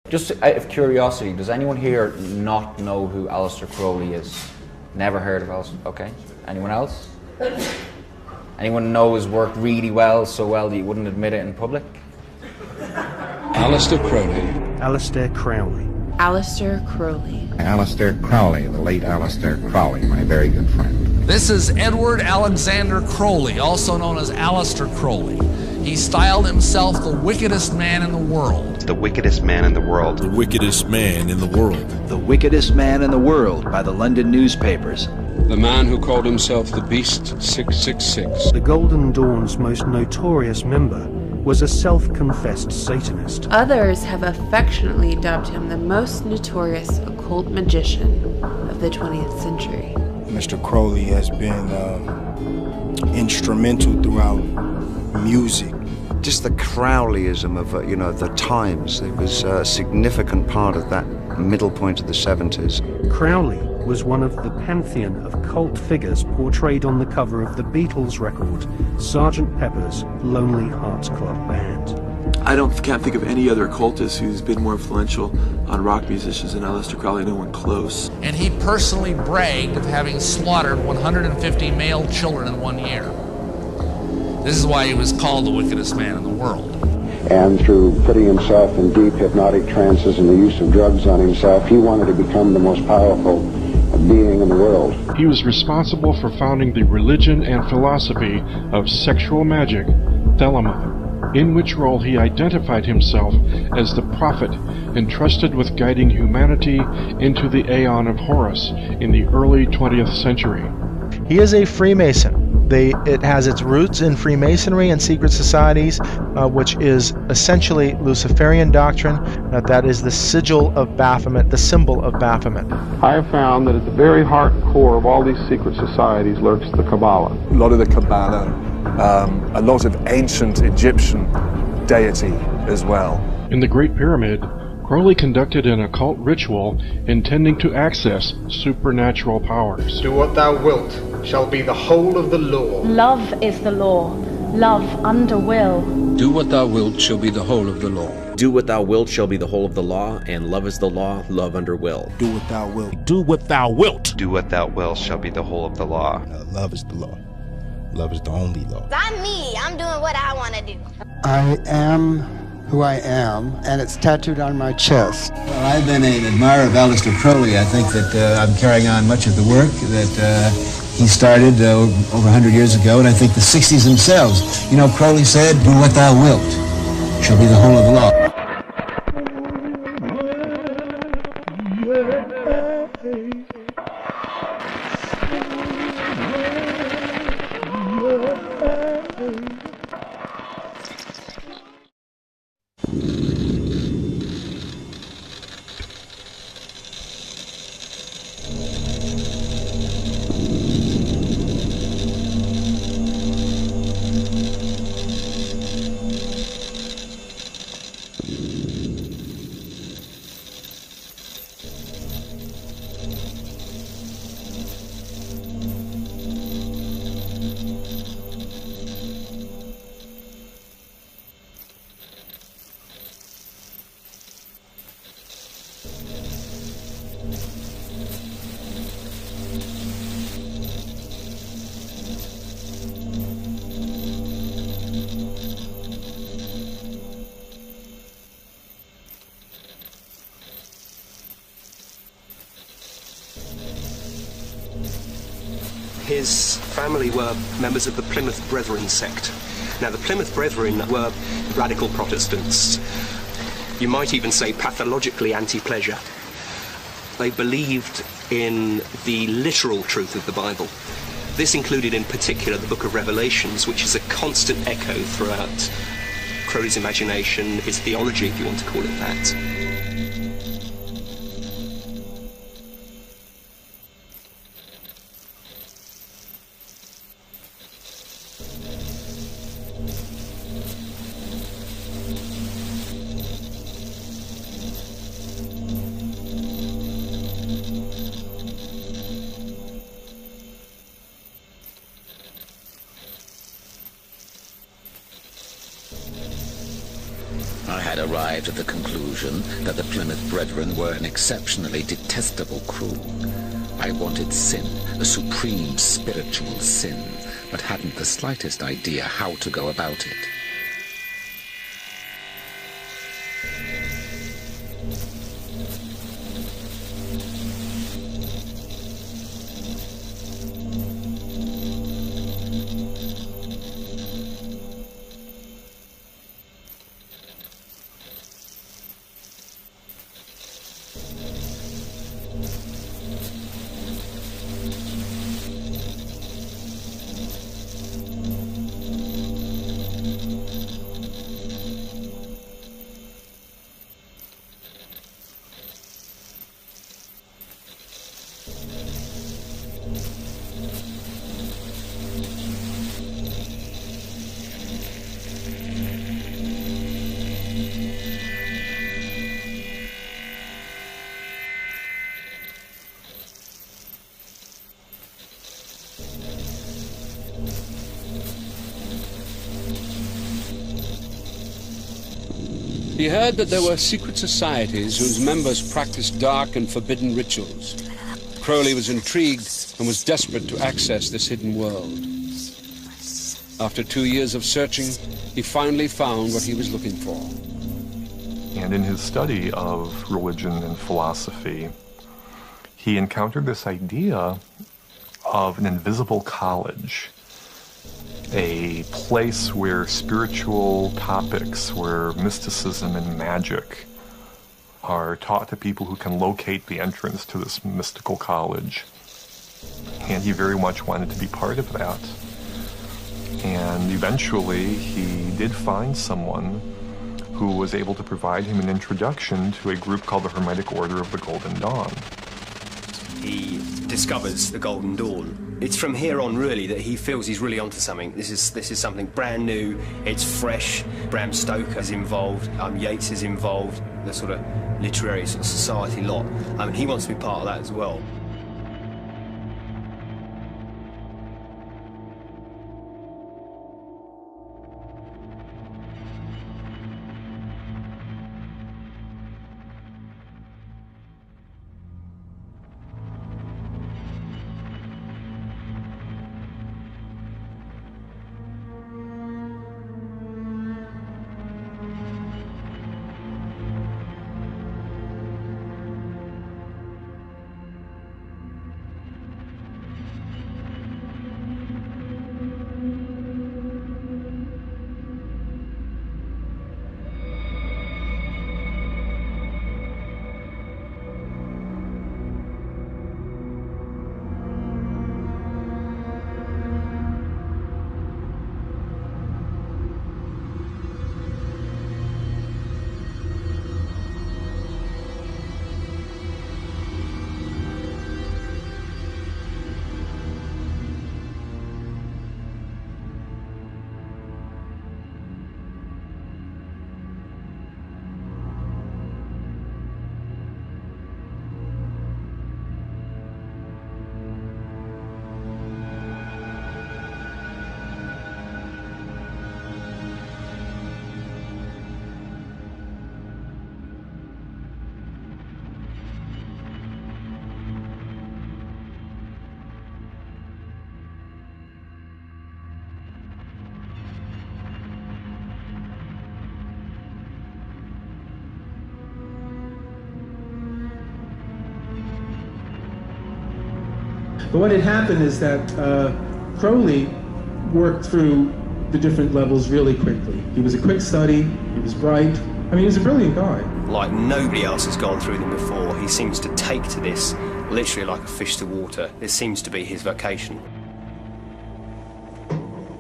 Just out of curiosity, does anyone here not know who Aleister Crowley is? Never heard of Aleister? Okay. Anyone else? Anyone know his work really well, so well that you wouldn't admit it in public? Aleister Crowley. Aleister Crowley. Aleister Crowley. Aleister Crowley, the late Aleister Crowley, my very good friend. This is Edward Alexander Crowley, also known as Aleister Crowley. He styled himself the wickedest man in the world. The wickedest man in the world. The wickedest man in the world. The wickedest man in the world by the London newspapers. The man who called himself the Beast 666. The Golden Dawn's most notorious member was a self-confessed Satanist. Others have affectionately dubbed him the most notorious occult magician of the 20th century. Mr. Crowley has been instrumental throughout music. Just the Crowleyism of, the times. It was a significant part of that middle point of the 70s. Crowley was one of the pantheon of cult figures portrayed on the cover of the Beatles record, Sgt. Pepper's Lonely Hearts Club Band. I can't think of any other occultist who's been more influential on rock musicians than Aleister Crowley, no one close. And he personally bragged of having slaughtered 150 male children in 1 year. This is why he was called the wickedest man in the world. And through putting himself in deep hypnotic trances and the use of drugs on himself, he wanted to become the most powerful being in the world. He was responsible for founding the religion and philosophy of sexual magic, Thelema, in which role he identified himself as the prophet entrusted with guiding humanity into the Aeon of Horus in the early 20th century. He is a Freemason. It has its roots in Freemasonry and secret societies, which is essentially Luciferian doctrine. That is the sigil of Baphomet, the symbol of Baphomet. I have found that at the very heart and core of all these secret societies lurks the Kabbalah. A lot of the Kabbalah, a lot of ancient Egyptian deity as well. In the Great Pyramid, Crowley conducted an occult ritual intending to access supernatural powers. Do what thou wilt shall be the whole of the law. Love is the law. Love under will. Do what thou wilt shall be the whole of the law. Do what thou wilt shall be the whole of the law, and love is the law, love under will. Do what thou wilt. Do what thou wilt. Do what thou wilt shall be the whole of the law. Love is the law. Love is the only law. I'm me. I'm doing what I want to do. I am who I am, and it's tattooed on my chest. Well, I've been an admirer of Aleister Crowley. I think that I'm carrying on much of the work that he started over 100 years ago, and I think the 60s themselves. You know, Crowley said, do what thou wilt shall be the whole of the law. His family were members of the Plymouth Brethren sect. Now, the Plymouth Brethren were radical Protestants. You might even say pathologically anti-pleasure. They believed in the literal truth of the Bible. This included in particular the book of Revelations, which is a constant echo throughout Crowley's imagination, his theology, if you want to call it that. I had arrived at the conclusion that the Plymouth Brethren were an exceptionally detestable crew. I wanted sin, a supreme spiritual sin, but hadn't the slightest idea how to go about it. He heard that there were secret societies whose members practiced dark and forbidden rituals. Crowley was intrigued and was desperate to access this hidden world. After 2 years of searching, he finally found what he was looking for. And in his study of religion and philosophy, he encountered this idea of an invisible college, a place where spiritual topics, where mysticism and magic are taught to people who can locate the entrance to this mystical college. And he very much wanted to be part of that. And eventually he did find someone who was able to provide him an introduction to a group called the Hermetic Order of the Golden Dawn. He discovers the Golden Dawn. It's from here on, really, that he feels he's really onto something. This is something brand new. It's fresh. Bram Stoker is involved. Yeats is involved. The sort of literary sort of society lot. He wants to be part of that as well. But what had happened is that Crowley worked through the different levels really quickly. He was a quick study, he was bright. I mean, he was a brilliant guy. Like nobody else has gone through them before. He seems to take to this literally like a fish to water. This seems to be his vocation.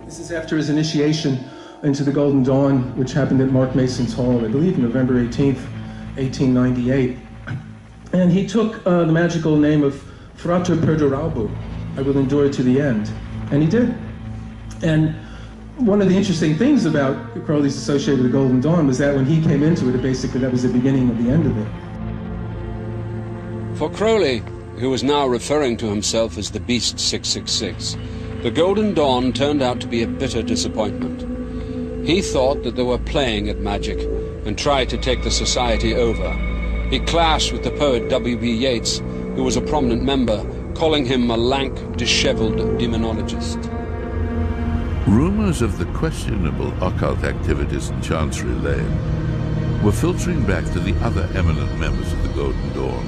This is after his initiation into the Golden Dawn, which happened at Mark Mason's Hall, I believe November 18th, 1898. And he took the magical name of Frater Perdurabo, I will endure to the end. And he did. And one of the interesting things about Crowley's associated with the Golden Dawn was that when he came into it, basically that was the beginning of the end of it. For Crowley, who was now referring to himself as the Beast 666, the Golden Dawn turned out to be a bitter disappointment. He thought that they were playing at magic and tried to take the society over. He clashed with the poet W.B. Yeats, who was a prominent member, calling him a lank, disheveled demonologist. Rumors of the questionable occult activities in Chancery Lane were filtering back to the other eminent members of the Golden Dawn,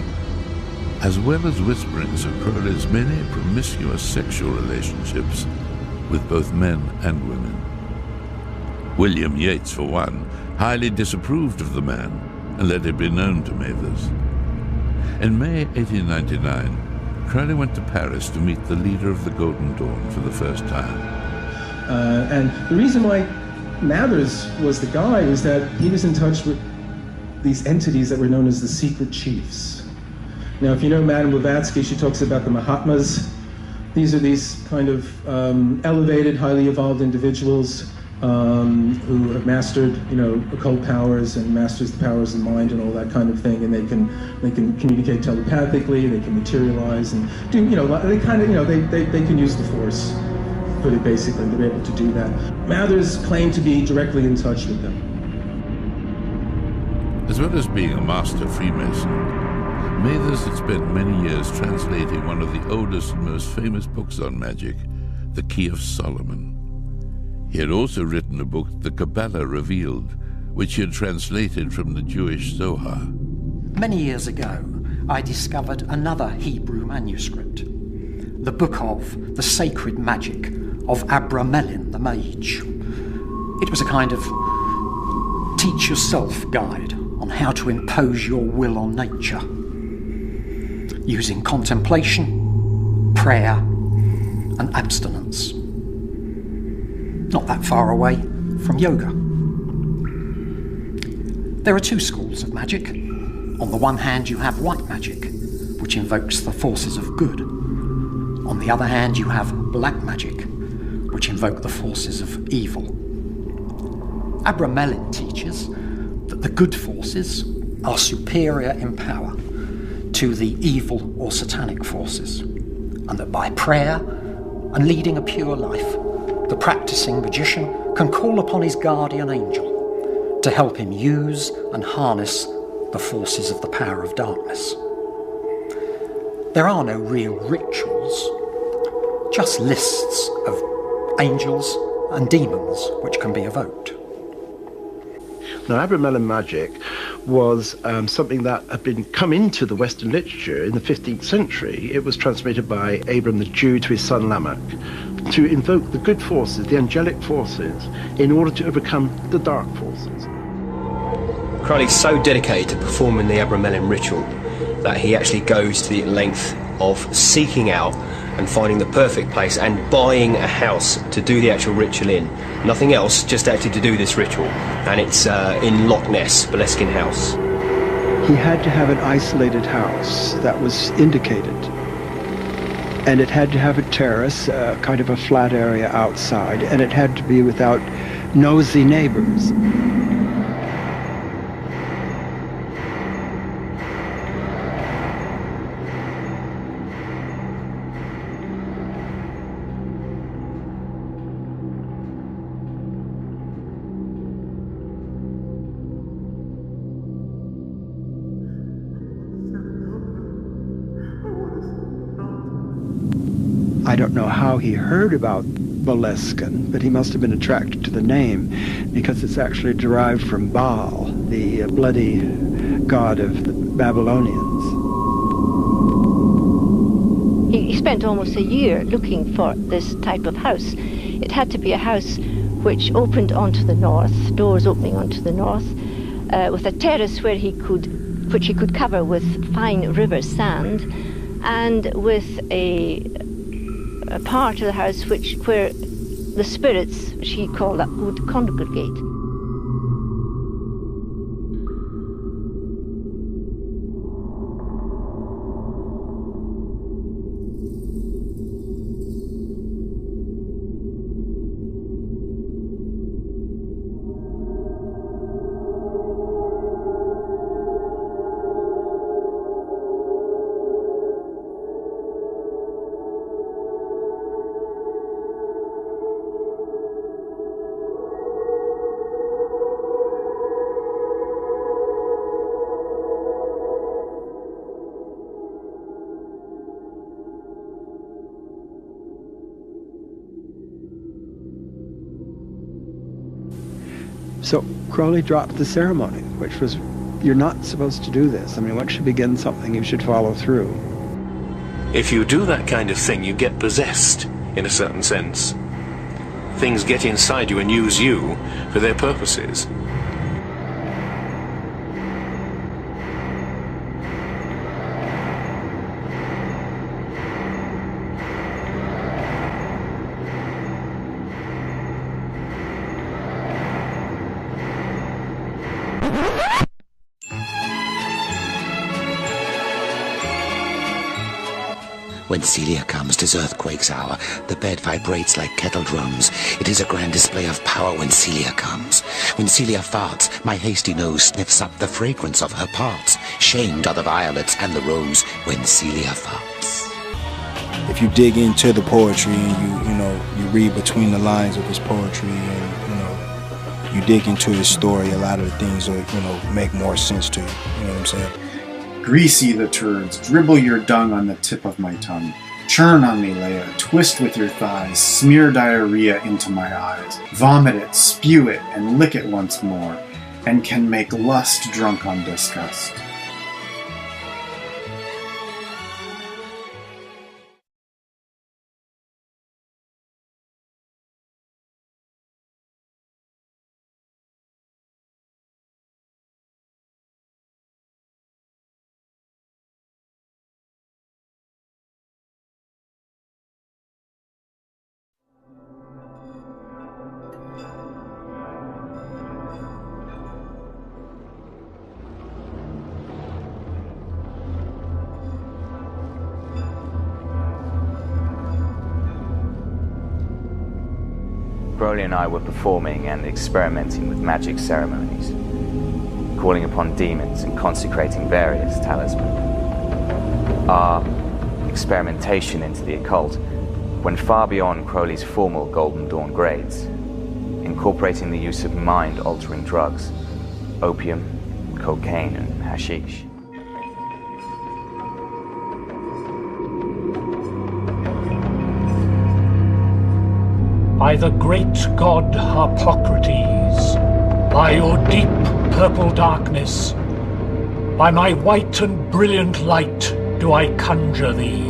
as well as whisperings of Crowley's many promiscuous sexual relationships with both men and women. William Yeats, for one, highly disapproved of the man and let it be known to Mathers. In May 1899, Crowley went to Paris to meet the leader of the Golden Dawn for the first time. And the reason why Mathers was the guy was that he was in touch with these entities that were known as the secret chiefs. Now, if you know Madame Blavatsky, she talks about the Mahatmas. These are these kind of elevated, highly evolved individuals who have mastered, occult powers and masters the powers of the mind and all that kind of thing, and they can communicate telepathically, they can materialize and do, they kind of, they can use the force. Put it basically, they're able to do that. Mathers claimed to be directly in touch with them. As well as being a master Freemason, Mathers had spent many years translating one of the oldest and most famous books on magic, The Key of Solomon. He had also written a book, The Kabbalah Revealed, which he had translated from the Jewish Zohar. Many years ago, I discovered another Hebrew manuscript, the book of the sacred magic of Abramelin the Mage. It was a kind of teach-yourself guide on how to impose your will on nature, using contemplation, prayer, and abstinence. Not that far away from yoga. There are two schools of magic. On the one hand, you have white magic, which invokes the forces of good. On the other hand, you have black magic, which invoke the forces of evil. Abramelin teaches that the good forces are superior in power to the evil or satanic forces, and that by prayer and leading a pure life, the practicing magician can call upon his guardian angel to help him use and harness the forces of the power of darkness. There are no real rituals, just lists of angels and demons which can be evoked. Now, Abramelin magic was something that had come into the Western literature in the 15th century. It was transmitted by Abram the Jew to his son Lamech to invoke the good forces, the angelic forces, in order to overcome the dark forces. Crowley's so dedicated to performing the Abramelin ritual that he actually goes to the length of seeking out and finding the perfect place and buying a house to do the actual ritual in. Nothing else, just actually to do this ritual. And it's in Loch Ness, Boleskine House. He had to have an isolated house that was indicated. And it had to have a terrace, kind of a flat area outside, and it had to be without nosy neighbors. I don't know how he heard about Boleskine, but he must have been attracted to the name because it's actually derived from Baal, the bloody god of the Babylonians. He spent almost a year looking for this type of house. It had to be a house which opened onto the north, doors opening onto the north, with a terrace which he could cover with fine river sand, and with a part of the house where the spirits, which he called that, would congregate. So Crowley dropped the ceremony, which was, you're not supposed to do this. I mean, once you begin something, you should follow through. If you do that kind of thing, you get possessed, in a certain sense. Things get inside you and use you for their purposes. When Celia comes, 'tis earthquake's hour. The bed vibrates like kettle drums. It is a grand display of power when Celia comes. When Celia farts, my hasty nose sniffs up the fragrance of her parts. Shamed are the violets and the rose when Celia farts. If you dig into the poetry and you read between the lines of his poetry and, you dig into his story, a lot of the things will, make more sense to you. You know what I'm saying? Greasy the turds, dribble your dung on the tip of my tongue. Churn on me, Leia, twist with your thighs, smear diarrhea into my eyes. Vomit it, spew it, and lick it once more, and can make lust drunk on disgust. Crowley and I were performing and experimenting with magic ceremonies, calling upon demons and consecrating various talismans. Our experimentation into the occult went far beyond Crowley's formal Golden Dawn grades, incorporating the use of mind-altering drugs, opium, cocaine, and hashish. By the great god Harpocrates, by your deep purple darkness, by my white and brilliant light do I conjure thee.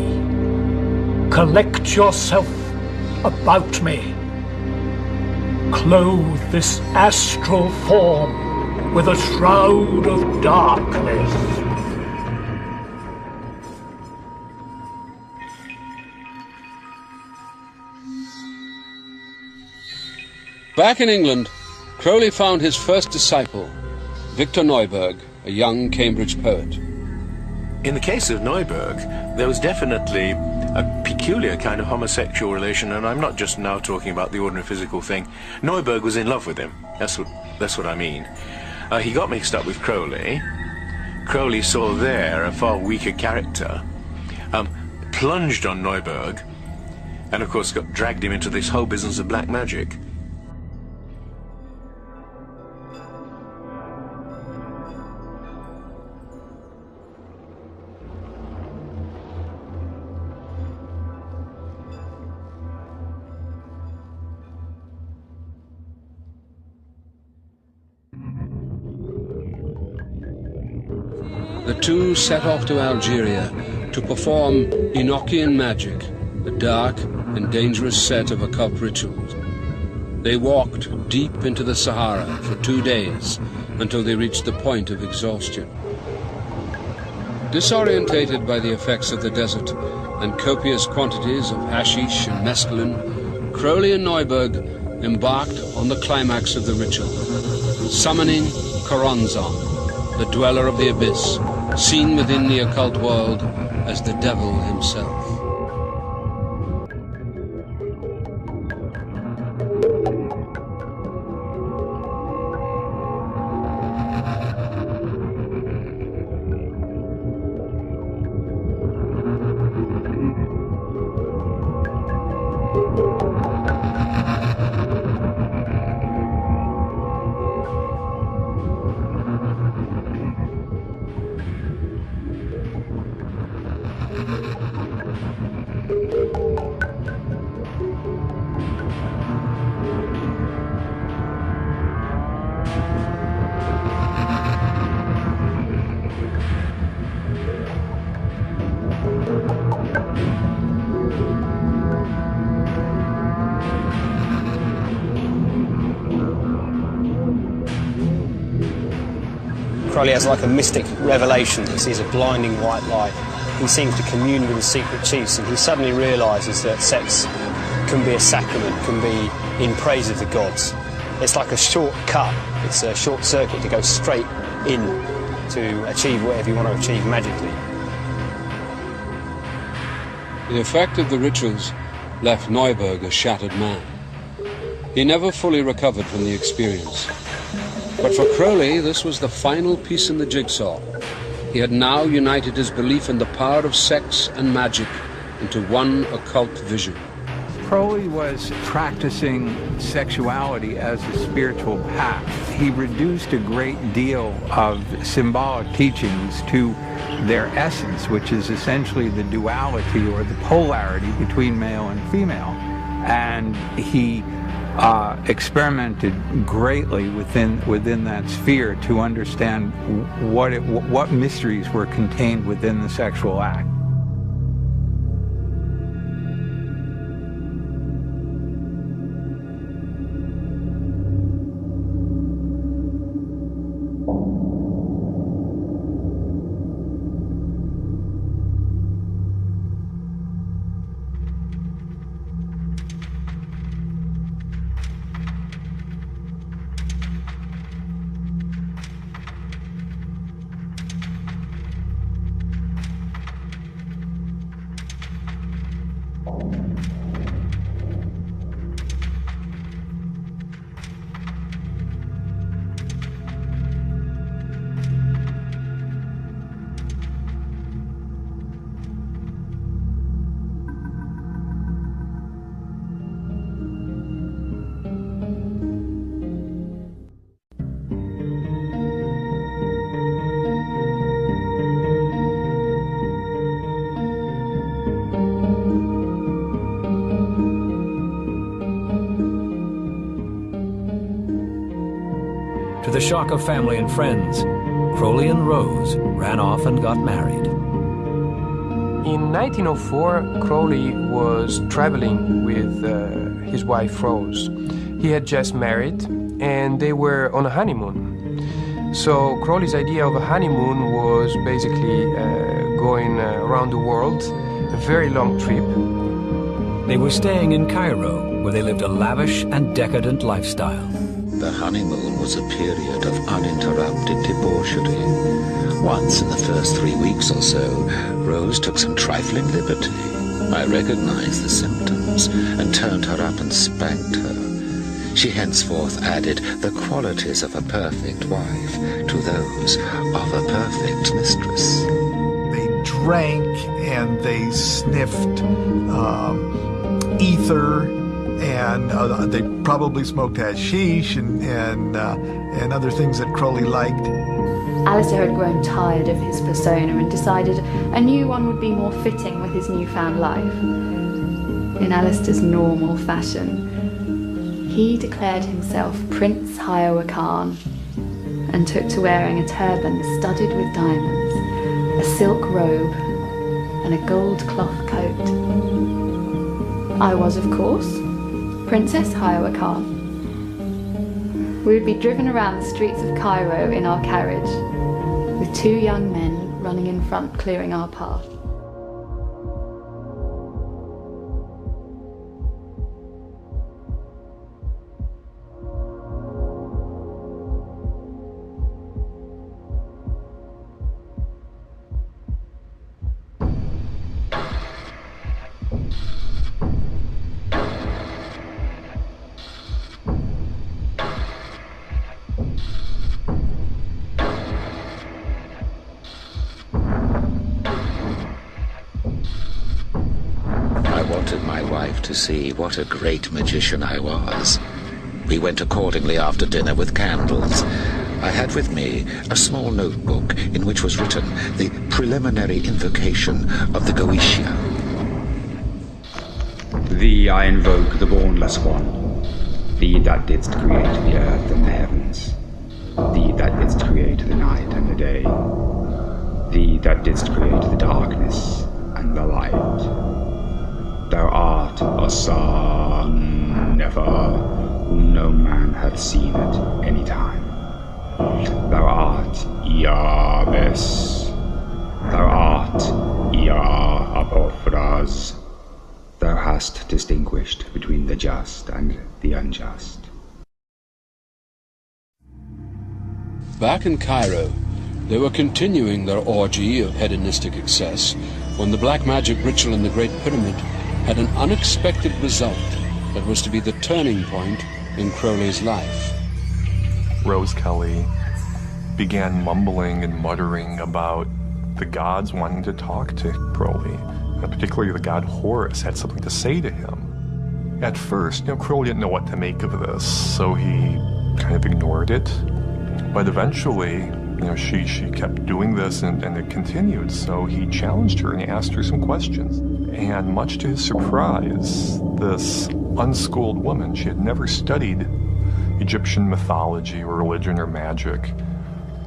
Collect yourself about me. Clothe this astral form with a shroud of darkness. Back in England, Crowley found his first disciple, Victor Neuburg, a young Cambridge poet. In the case of Neuburg, there was definitely a peculiar kind of homosexual relation, and I'm not just now talking about the ordinary physical thing. Neuburg was in love with him. That's what I mean. He got mixed up with Crowley. Crowley saw there a far weaker character, plunged on Neuburg, and of course dragged him into this whole business of black magic. The two set off to Algeria to perform Enochian magic, a dark and dangerous set of occult rituals. They walked deep into the Sahara for 2 days until they reached the point of exhaustion. Disorientated by the effects of the desert and copious quantities of hashish and mescaline, Crowley and Neuburg embarked on the climax of the ritual, summoning Choronzon, the dweller of the abyss, seen within the occult world as the devil himself. Crowley has like a mystic revelation. He sees a blinding white light. He seems to commune with the secret chiefs, and he suddenly realises that sex can be a sacrament, can be in praise of the gods. It's like a shortcut. It's a short circuit to go straight in to achieve whatever you want to achieve magically. The effect of the rituals left Neuberg a shattered man. He never fully recovered from the experience. But for Crowley, this was the final piece in the jigsaw. He had now united his belief in the power of sex and magic into one occult vision. Crowley was practicing sexuality as a spiritual path. He reduced a great deal of symbolic teachings to their essence, which is essentially the duality or the polarity between male and female. And he experimented greatly within that sphere to understand what mysteries were contained within the sexual act. To the shock of family and friends, Crowley and Rose ran off and got married. In 1904, Crowley was traveling with his wife Rose. He had just married and they were on a honeymoon. So Crowley's idea of a honeymoon was basically going around the world, a very long trip. They were staying in Cairo, where they lived a lavish and decadent lifestyle. The honeymoon was a period of uninterrupted debauchery. Once in the first 3 weeks or so, Rose took some trifling liberty. I recognized the symptoms and turned her up and spanked her. She henceforth added the qualities of a perfect wife to those of a perfect mistress. They drank and they sniffed ether. And they probably smoked hashish and other things that Crowley liked. Aleister had grown tired of his persona and decided a new one would be more fitting with his newfound life. In Aleister's normal fashion, he declared himself Prince Hiowa Khan and took to wearing a turban studded with diamonds, a silk robe, and a gold cloth coat. I was, of course, Princess Hiowa Khan. We would be driven around the streets of Cairo in our carriage, with 2 young men running in front, clearing our path. To see what a great magician I was. We went accordingly after dinner with candles. I had with me a small notebook in which was written the preliminary invocation of the Goetia. Thee I invoke, the Bournless One, thee that didst create the earth and the heavens, thee that didst create the night and the day, thee that didst create the darkness and the light. Thou art a sun, never, whom no man hath seen at any time. Thou art Yahweh. Thou art Yah above Raz. Thou hast distinguished between the just and the unjust. Back in Cairo, they were continuing their orgy of hedonistic excess when the black magic ritual in the Great Pyramid had an unexpected result that was to be the turning point in Crowley's life. Rose Kelly began mumbling and muttering about the gods wanting to talk to Crowley, and particularly the god Horus had something to say to him. At first, Crowley didn't know what to make of this, so he kind of ignored it. But eventually, she kept doing this and it continued, so he challenged her and he asked her some questions. And much to his surprise, this unschooled woman, she had never studied Egyptian mythology or religion or magic,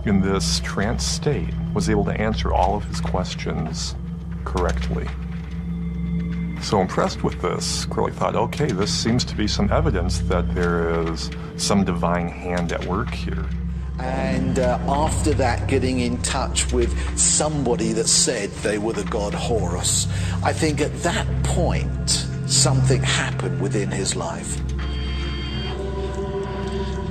in this trance state, was able to answer all of his questions correctly. So impressed with this, Crowley thought, okay, this seems to be some evidence that there is some divine hand at work here. And after that, getting in touch with somebody that said they were the god Horus, I think at that point, something happened within his life.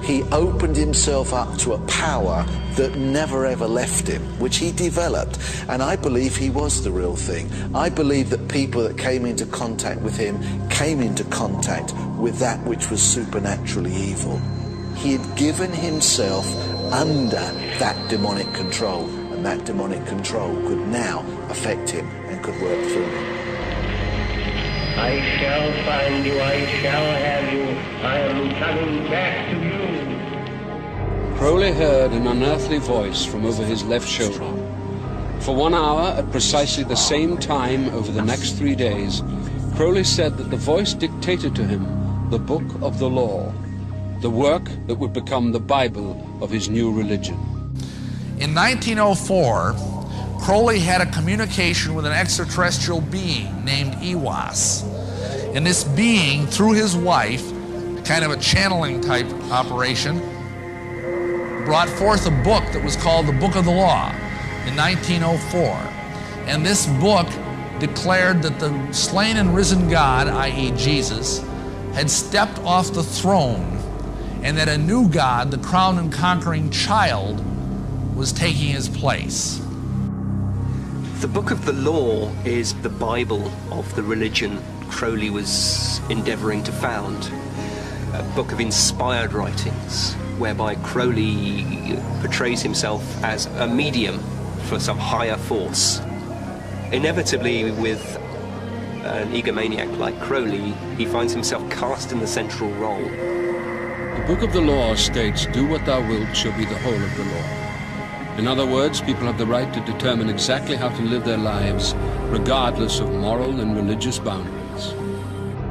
He opened himself up to a power that never ever left him, which he developed. And I believe he was the real thing. I believe that people that came into contact with him came into contact with that which was supernaturally evil. He had given himself under that demonic control, and that demonic control could now affect him and could work through him. I shall find you, I shall have you, I am coming back to you. Crowley heard an unearthly voice from over his left shoulder. For 1 hour, at precisely the same time over the next 3 days, Crowley said that the voice dictated to him the book of the law, the work that would become the Bible of his new religion. In 1904, Crowley had a communication with an extraterrestrial being named Iwas. And this being, through his wife, kind of a channeling type operation, brought forth a book that was called the Book of the Law in 1904. And this book declared that the slain and risen God, i.e. Jesus, had stepped off the throne, and that a new God, the crowned and conquering child, was taking his place. The Book of the Law is the Bible of the religion Crowley was endeavoring to found. A book of inspired writings, whereby Crowley portrays himself as a medium for some higher force. Inevitably, with an egomaniac like Crowley, he finds himself cast in the central role. The Book of the Law states, "Do what thou wilt shall be the whole of the law." In other words, people have the right to determine exactly how to live their lives, regardless of moral and religious boundaries.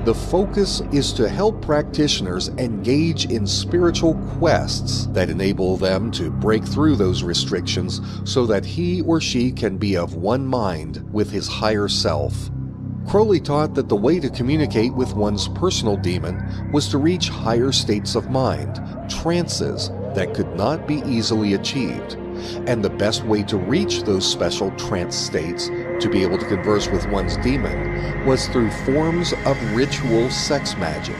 The focus is to help practitioners engage in spiritual quests that enable them to break through those restrictions so that he or she can be of one mind with his higher self. Crowley taught that the way to communicate with one's personal demon was to reach higher states of mind, trances that could not be easily achieved. And the best way to reach those special trance states, to be able to converse with one's demon, was through forms of ritual sex magic.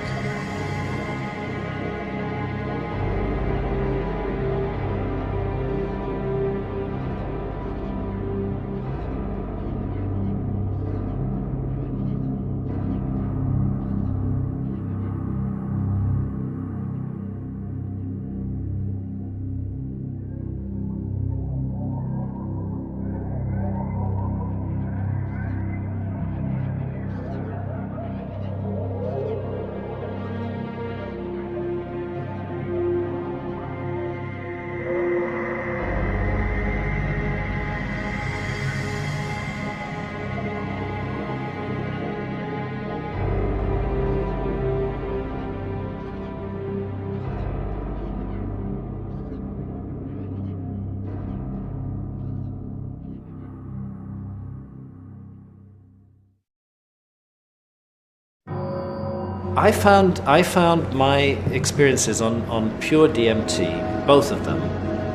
I found my experiences on pure DMT, both of them,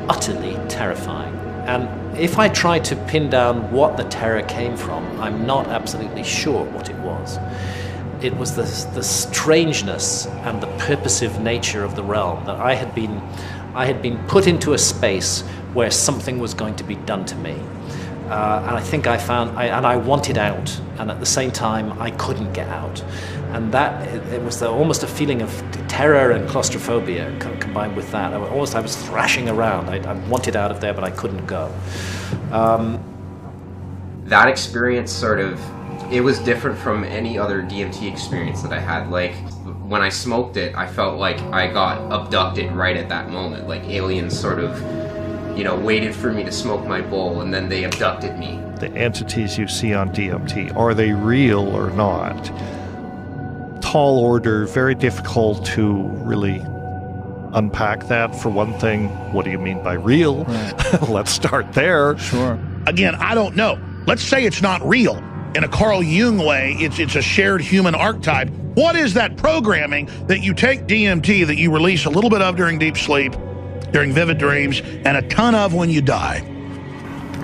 utterly terrifying. And if I try to pin down what the terror came from, I'm not absolutely sure what it was. It was the strangeness and the purposive nature of the realm, that I had been put into a space where something was going to be done to me. And I think I wanted out, and at the same time I couldn't get out. And that, it was almost a feeling of terror and claustrophobia combined with that. I was thrashing around. I wanted out of there, but I couldn't go. That experience sort of, it was different from any other DMT experience that I had. Like, when I smoked it, I felt like I got abducted right at that moment. Like, aliens sort of, you know, waited for me to smoke my bowl, and then they abducted me. The entities you see on DMT, are they real or not? Tall order, very difficult to really unpack that. For one thing, what do you mean by real? Right. Let's start there. Sure. Again, I don't know. Let's say it's not real. In a Carl Jung way, it's a shared human archetype. What is that programming that you take DMT, that you release a little bit of during deep sleep, during vivid dreams, and a ton of when you die?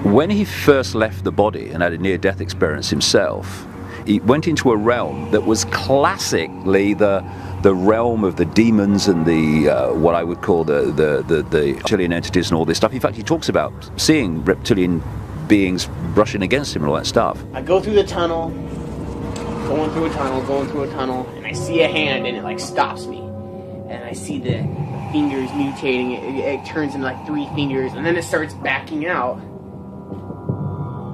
When he first left the body and had a near-death experience himself, he went into a realm that was classically the realm of the demons and the what I would call the reptilian entities and all this stuff. In fact, he talks about seeing reptilian beings brushing against him and all that stuff. I go through the tunnel, going through a tunnel, and I see a hand, and it like stops me, and I see the fingers mutating. It turns into like 3 fingers, and then it starts backing out.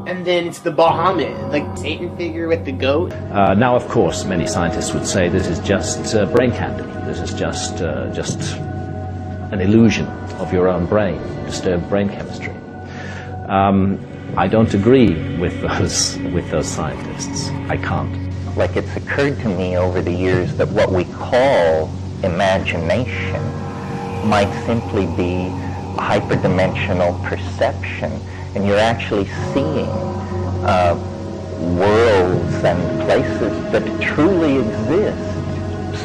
And then it's the Bahamut, like Satan figure with the goat. Now, of course, many scientists would say this is just brain candy. This is just an illusion of your own brain, disturbed brain chemistry. I don't agree with those scientists. I can't. Like, it's occurred to me over the years that what we call imagination might simply be a hyperdimensional perception, and you're actually seeing worlds and places that truly exist.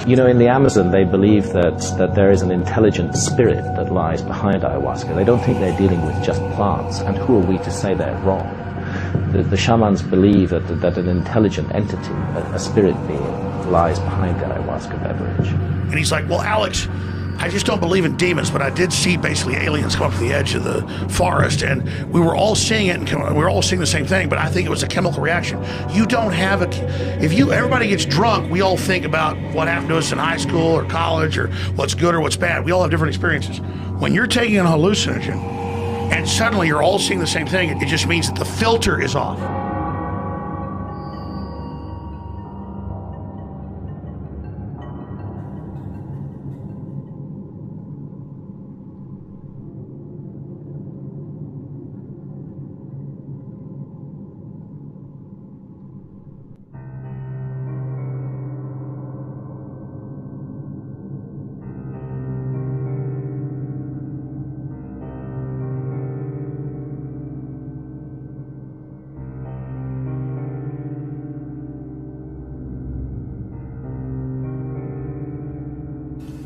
You know, in the Amazon, they believe that there is an intelligent spirit that lies behind ayahuasca. They don't think they're dealing with just plants, and who are we to say they're wrong? The shamans believe that an intelligent entity, a spirit being, lies behind the ayahuasca beverage. And he's like, well, Alex, I just don't believe in demons, but I did see basically aliens come up to the edge of the forest, and we were all seeing it, and we were all seeing the same thing, but I think it was a chemical reaction. You don't have everybody gets drunk, we all think about what happened to us in high school or college, or what's good or what's bad. We all have different experiences. When you're taking an hallucinogen, and suddenly you're all seeing the same thing, it just means that the filter is off.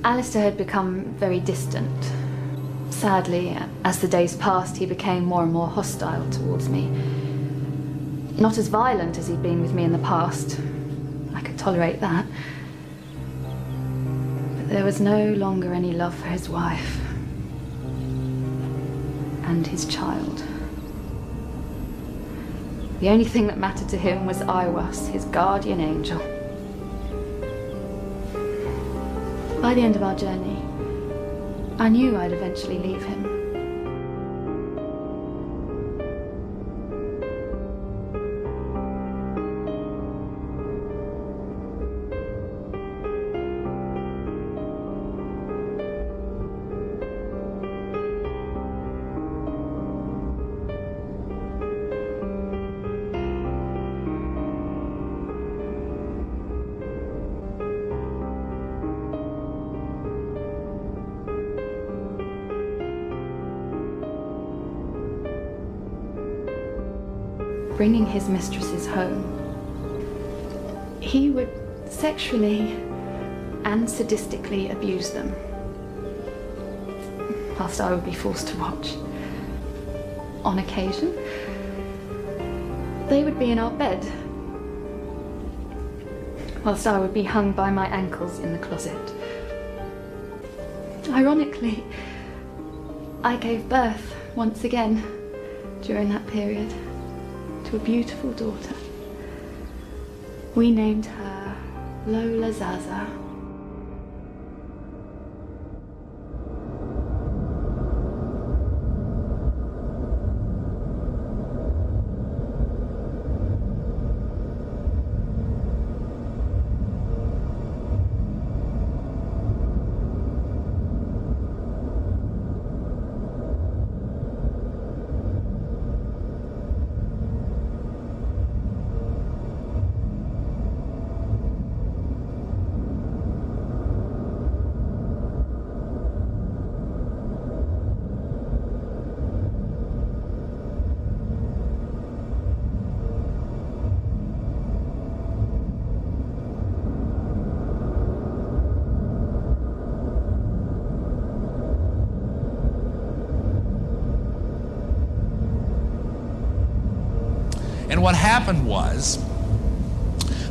Aleister had become very distant. Sadly, as the days passed, he became more and more hostile towards me. Not as violent as he'd been with me in the past. I could tolerate that. But there was no longer any love for his wife and his child. The only thing that mattered to him was Aiwas, his guardian angel. By the end of our journey, I knew I'd eventually leave him. Bringing his mistresses home, he would sexually and sadistically abuse them, whilst I would be forced to watch. on occasion. They would be in our bed, whilst I would be hung by my ankles in the closet. Ironically, I gave birth once again during that period to a beautiful daughter. We named her Lola Zaza. And what happened was,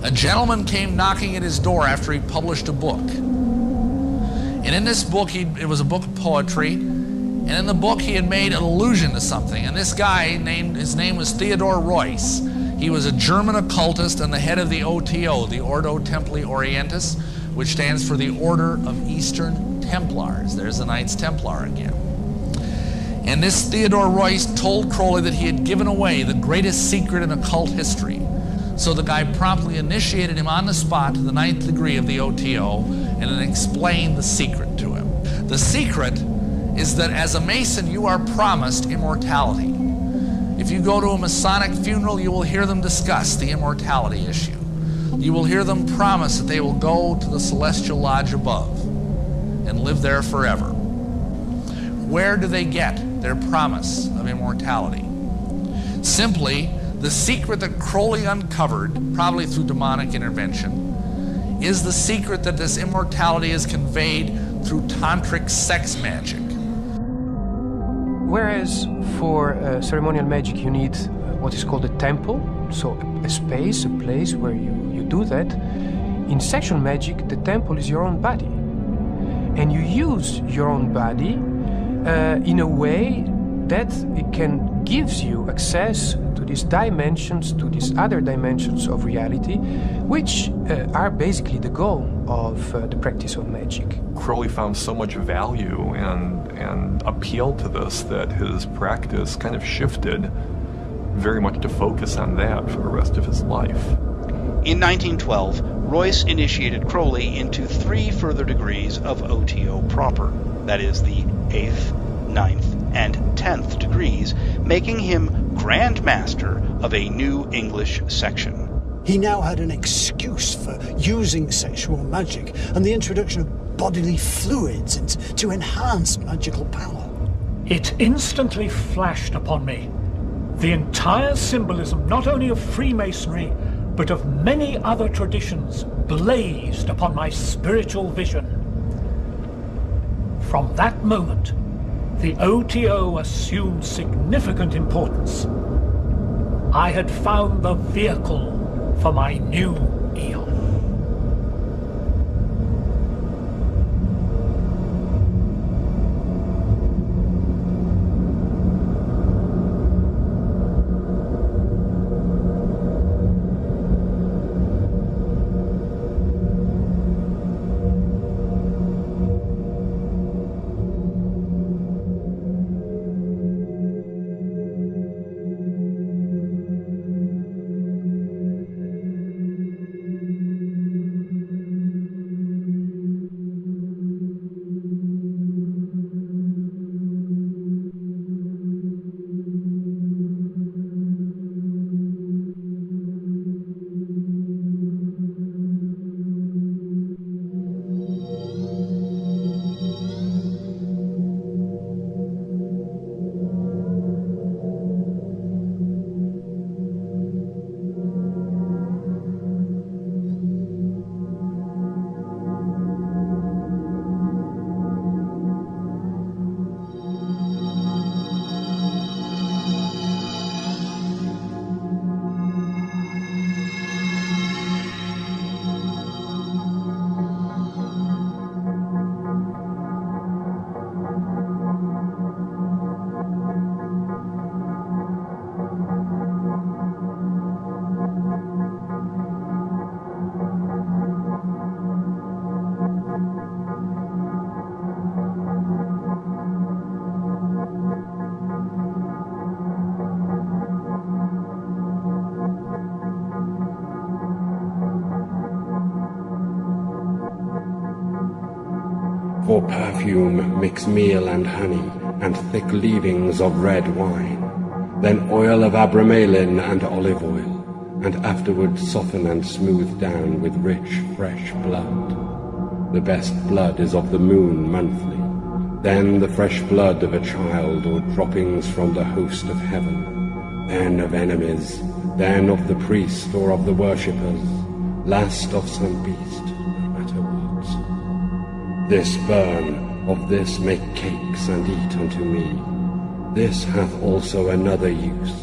a gentleman came knocking at his door after he published a book. And in this book, it was a book of poetry, and in the book he had made an allusion to something. And this guy, his name was Theodore Royce. He was a German occultist and the head of the OTO, the Ordo Templi Orientis, which stands for the Order of Eastern Templars. There's the Knights Templar again. And this Theodore Royce told Crowley that he had given away the greatest secret in occult history. So the guy promptly initiated him on the spot to the 9th degree of the OTO and then explained the secret to him. The secret is that as a Mason, you are promised immortality. If you go to a Masonic funeral, you will hear them discuss the immortality issue. You will hear them promise that they will go to the celestial lodge above and live there forever. Where do they get their promise of immortality? Simply, the secret that Crowley uncovered, probably through demonic intervention, is the secret that this immortality is conveyed through tantric sex magic. Whereas for ceremonial magic you need what is called a temple, so a space, a place where you do that, in sexual magic the temple is your own body. And you use your own body in a way that it can gives you access to these dimensions, to these other dimensions of reality, which are basically the goal of the practice of magic. Crowley found so much value and appeal to this that his practice kind of shifted very much to focus on that for the rest of his life. In 1912, Royce initiated Crowley into 3 further degrees of OTO proper, that is, the 8th, 9th, and 10th degrees, making him Grand Master of a new English section. He now had an excuse for using sexual magic and the introduction of bodily fluids to enhance magical power. It instantly flashed upon me. The entire symbolism, not only of Freemasonry, but of many other traditions, blazed upon my spiritual vision. From that moment, the OTO assumed significant importance. I had found the vehicle for my new eon. For perfume mix meal and honey, and thick leavings of red wine, then oil of abramelin and olive oil, and afterward soften and smooth down with rich, fresh blood. The best blood is of the moon monthly, then the fresh blood of a child or droppings from the host of heaven, then of enemies, then of the priest or of the worshippers, last of some beast, no matter what. This burn, of this make cakes and eat unto me. This hath also another use.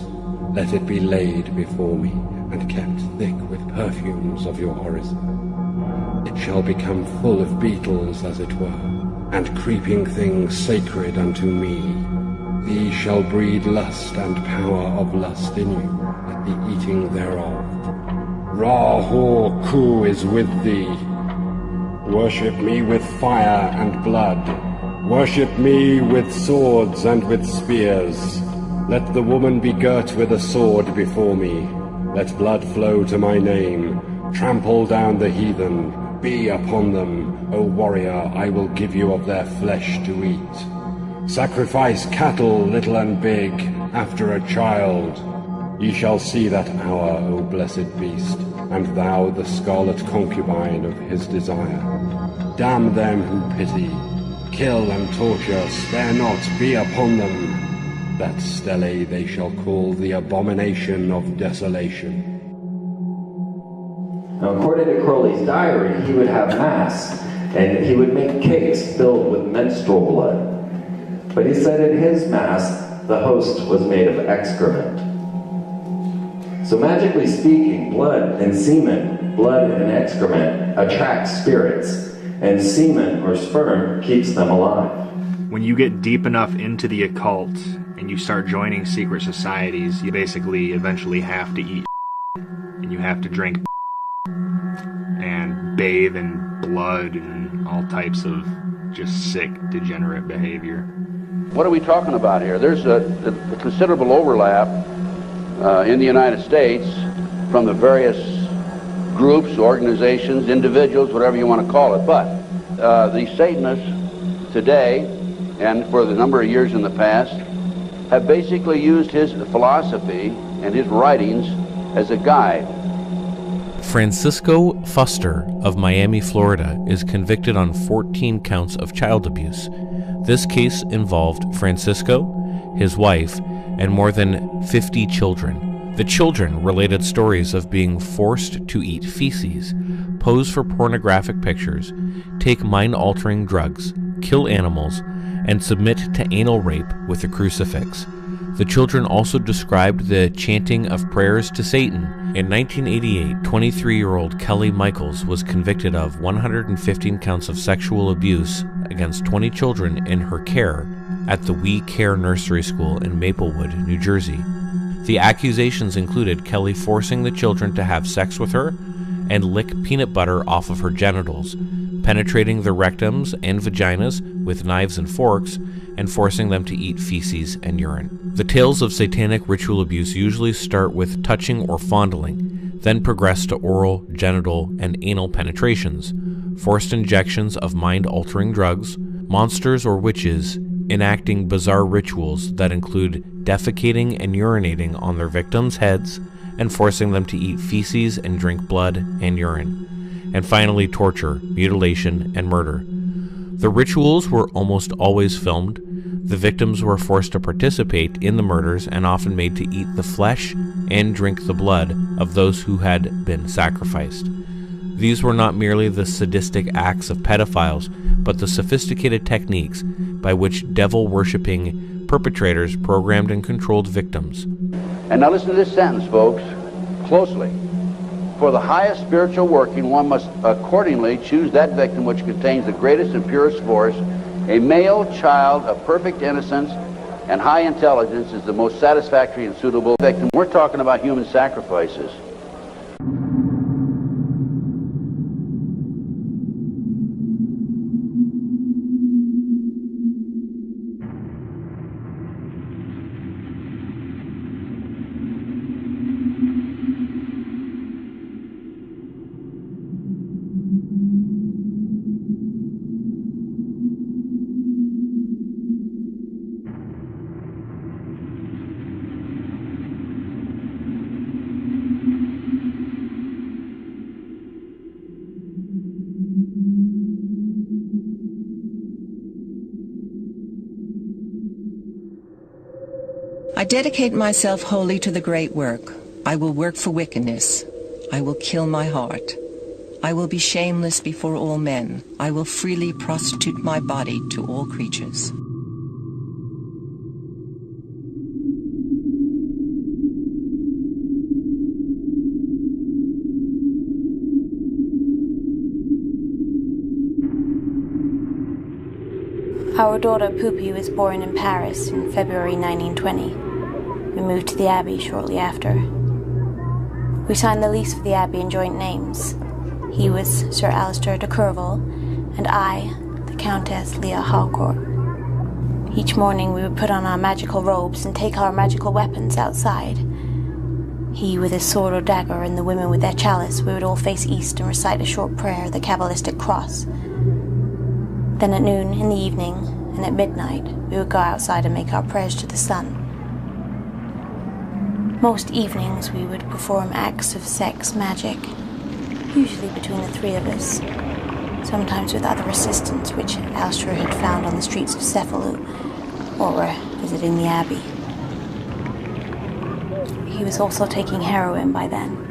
Let it be laid before me, and kept thick with perfumes of your orison. It shall become full of beetles, as it were, and creeping things sacred unto me. These shall breed lust and power of lust in you, at the eating thereof. Ra-Ho-Ku is with thee. Worship me with fire and blood. Worship me with swords and with spears. Let the woman be girt with a sword before me. Let blood flow to my name. Trample down the heathen. Be upon them. O warrior, I will give you of their flesh to eat. Sacrifice cattle, little and big, after a child. Ye shall see that hour, O blessed beast, and thou the scarlet concubine of his desire. Damn them who pity. Kill and torture, spare not, be upon them. That stele they shall call the abomination of desolation. Now, according to Crowley's diary, he would have mass, and he would make cakes filled with menstrual blood. But he said at his mass, the host was made of excrement. So magically speaking, blood and semen, blood and excrement attract spirits, and semen or sperm keeps them alive. When you get deep enough into the occult and you start joining secret societies, you basically eventually have to eat and you have to drink and bathe in blood and all types of just sick, degenerate behavior. What are we talking about here? There's a considerable overlap in the United States from the various groups, organizations, individuals, whatever you want to call it. But the Satanists today, and for the number of years in the past, have basically used his philosophy and his writings as a guide. Francisco Fuster of Miami, Florida, is convicted on 14 counts of child abuse. This case involved Francisco, his wife, and more than 50 children. The children related stories of being forced to eat feces, pose for pornographic pictures, take mind-altering drugs, kill animals, and submit to anal rape with a crucifix. The children also described the chanting of prayers to Satan. In 1988, 23-year-old Kelly Michaels was convicted of 115 counts of sexual abuse against 20 children in her care at the We Care Nursery School in Maplewood, New Jersey. The accusations included Kelly forcing the children to have sex with her and lick peanut butter off of her genitals, penetrating their rectums and vaginas with knives and forks, and forcing them to eat feces and urine. The tales of satanic ritual abuse usually start with touching or fondling, then progress to oral, genital, and anal penetrations, forced injections of mind-altering drugs, monsters or witches enacting bizarre rituals that include defecating and urinating on their victims' heads and forcing them to eat feces and drink blood and urine, and finally torture, mutilation, and murder. The rituals were almost always filmed. The victims were forced to participate in the murders and often made to eat the flesh and drink the blood of those who had been sacrificed. These were not merely the sadistic acts of pedophiles, but the sophisticated techniques by which devil-worshipping perpetrators programmed and controlled victims. And now listen to this sentence, folks, closely. For the highest spiritual working, one must accordingly choose that victim which contains the greatest and purest force. A male child of perfect innocence and high intelligence is the most satisfactory and suitable victim. We're talking about human sacrifices. I dedicate myself wholly to the great work. I will work for wickedness. I will kill my heart. I will be shameless before all men. I will freely prostitute my body to all creatures. Our daughter Poopy was born in Paris in February 1920. We moved to the Abbey shortly after. We signed the lease for the Abbey in joint names. He was Sir Aleister de Courval, and I, the Countess Leah Harcourt. Each morning we would put on our magical robes and take our magical weapons outside. He with his sword or dagger, and the women with their chalice. We would all face east and recite a short prayer, the Kabbalistic cross. Then at noon, in the evening, and at midnight, we would go outside and make our prayers to the sun. Most evenings we would perform acts of sex magic, usually between the three of us, sometimes with other assistants which Aleister had found on the streets of Cefalù, or were visiting the Abbey. He was also taking heroin by then.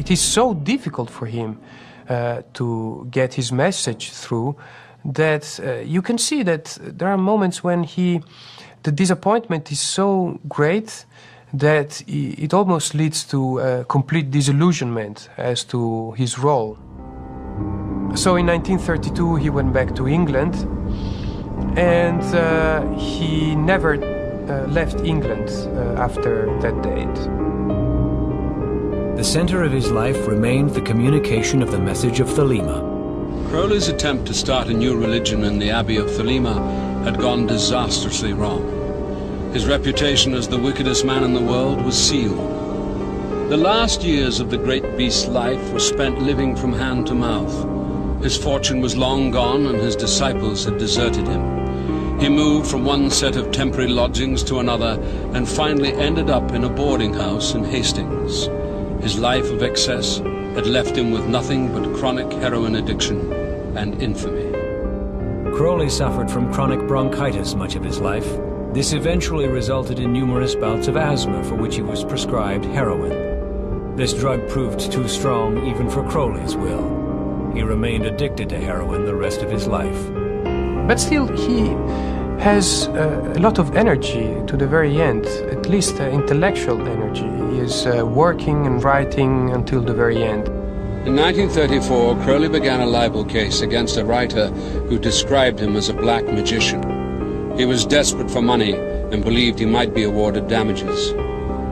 it is so difficult for him to get his message through that you can see that there are moments when the disappointment is so great that it almost leads to complete disillusionment as to his role. So in 1932 he went back to England, and he never left England after that date. The center of his life remained the communication of the message of Thelema. Crowley's attempt to start a new religion in the Abbey of Thelema had gone disastrously wrong. His reputation as the wickedest man in the world was sealed. The last years of the great beast's life were spent living from hand to mouth. His fortune was long gone, and his disciples had deserted him. He moved from one set of temporary lodgings to another, and finally ended up in a boarding house in Hastings. His life of excess had left him with nothing but chronic heroin addiction and infamy. Crowley suffered from chronic bronchitis much of his life. This eventually resulted in numerous bouts of asthma for which he was prescribed heroin. This drug proved too strong even for Crowley's will. He remained addicted to heroin the rest of his life. But still, he has a lot of energy to the very end, at least intellectual energy. He is working and writing until the very end. In 1934, Crowley began a libel case against a writer who described him as a black magician. He was desperate for money and believed he might be awarded damages.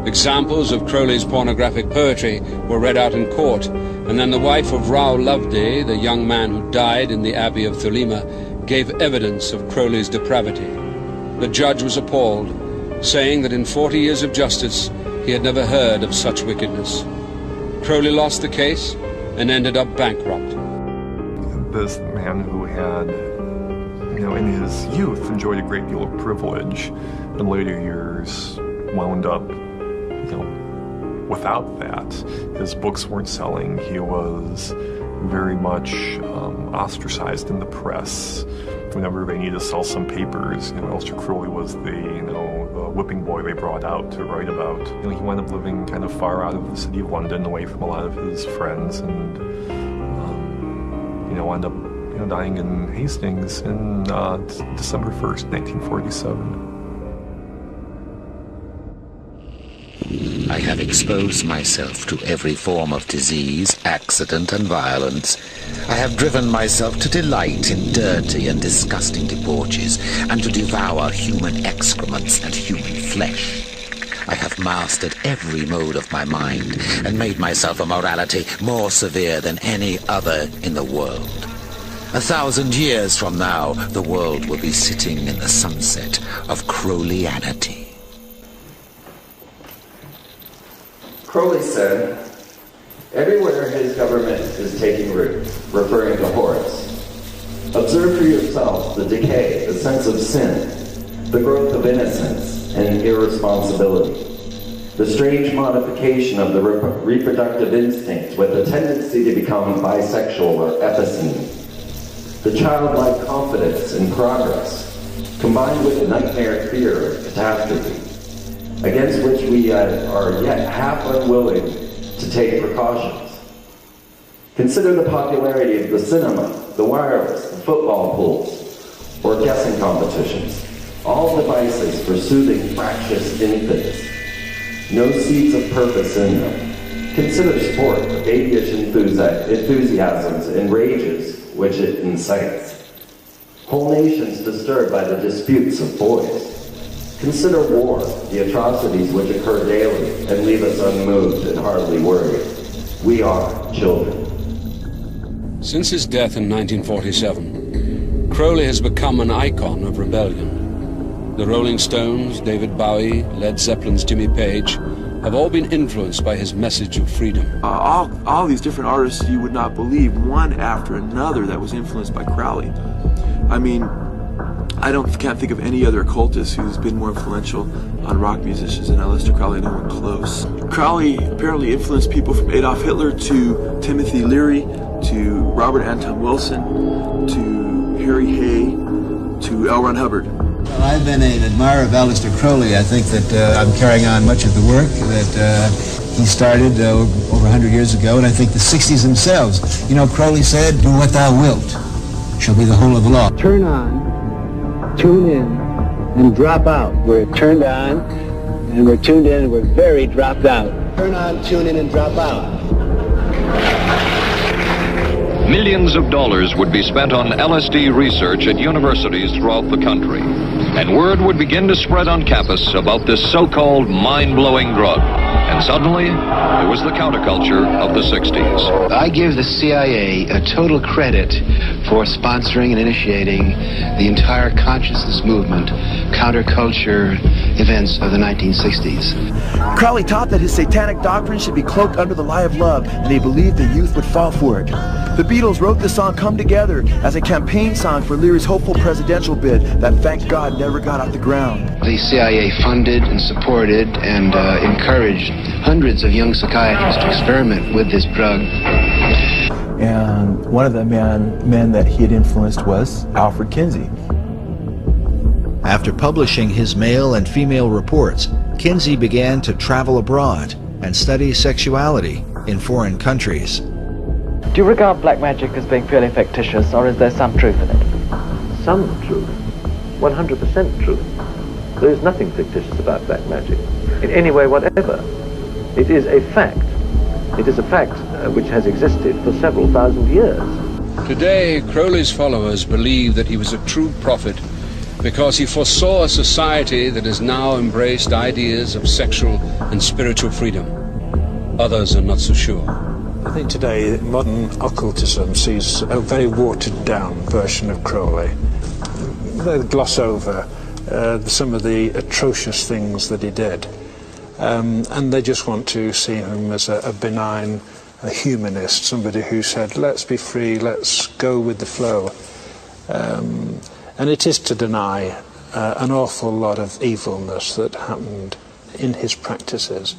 Examples of Crowley's pornographic poetry were read out in court, and then the wife of Rao Loveday, the young man who died in the Abbey of Thelema, gave evidence of Crowley's depravity. The judge was appalled, saying that in 40 years of justice he had never heard of such wickedness. Crowley lost the case and ended up bankrupt. This man who had, in his youth enjoyed a great deal of privilege, in later years wound up, without that. His books weren't selling. He was very much ostracized in the press. Whenever they needed to sell some papers, Aleister Crowley was the whipping boy they brought out to write about. He wound up living kind of far out of the city of London, away from a lot of his friends, and wound up dying in Hastings in December 1st, 1947. I have exposed myself to every form of disease, accident, and violence. I have driven myself to delight in dirty and disgusting debauches, and to devour human excrements and human flesh. I have mastered every mode of my mind, and made myself a morality more severe than any other in the world. 1,000 years from now, the world will be sitting in the sunset of Crowleyanity. Crowley said, "Everywhere his government is taking root," referring to Horace. "Observe for yourself the decay, the sense of sin, the growth of innocence and irresponsibility, the strange modification of the reproductive instinct with a tendency to become bisexual or epicene, the childlike confidence in progress, combined with the nightmare fear of catastrophe, against which we are yet half unwilling to take precautions. Consider the popularity of the cinema, the wireless, the football pools, or guessing competitions, all devices for soothing fractious infants. No seeds of purpose in them. Consider sport, the babyish enthusiasms and rages which it incites. Whole nations disturbed by the disputes of boys. Consider war, the atrocities which occur daily and leave us unmoved and hardly worried. We are children." Since his death in 1947, Crowley has become an icon of rebellion. The Rolling Stones, David Bowie, Led Zeppelin's Jimmy Page have all been influenced by his message of freedom. All these different artists you would not believe, one after another, that was influenced by Crowley. I mean, I can't think of any other occultist who's been more influential on rock musicians than Aleister Crowley. No one close. Crowley apparently influenced people from Adolf Hitler to Timothy Leary to Robert Anton Wilson to Harry Hay to L. Ron Hubbard. Well, I've been an admirer of Aleister Crowley. I think that I'm carrying on much of the work that he started over 100 years ago, and I think the 60s themselves. You know, Crowley said, "Do what thou wilt shall be the whole of the law." Turn on, tune in, and drop out. We're turned on, and we're tuned in, and we're very dropped out. Turn on, tune in, and drop out. Millions of dollars would be spent on LSD research at universities throughout the country, and word would begin to spread on campus about this so-called mind-blowing drug. And suddenly, it was the counterculture of the 60s. I give the CIA a total credit for sponsoring and initiating the entire consciousness movement, counterculture events of the 1960s. Crowley taught that his satanic doctrine should be cloaked under the lie of love, and he believed the youth would fall for it. The Beatles wrote the song Come Together as a campaign song for Leary's hopeful presidential bid that, thank God, never got off the ground. The CIA funded and supported and encouraged hundreds of young psychiatrists to experiment with this drug. And one of the men that he had influenced was Alfred Kinsey. After publishing his male and female reports, Kinsey began to travel abroad and study sexuality in foreign countries. Do you regard black magic as being purely fictitious, or is there some truth in it? Some truth. 100% truth. There is nothing fictitious about black magic, in any way whatever. It is a fact. It is a fact which has existed for several thousand years. Today, Crowley's followers believe that he was a true prophet because he foresaw a society that has now embraced ideas of sexual and spiritual freedom. Others are not so sure. I think today modern occultism sees a very watered-down version of Crowley. They gloss over some of the atrocious things that he did, and they just want to see him as a benign humanist, somebody who said, let's be free, let's go with the flow. And it is to deny an awful lot of evilness that happened in his practices.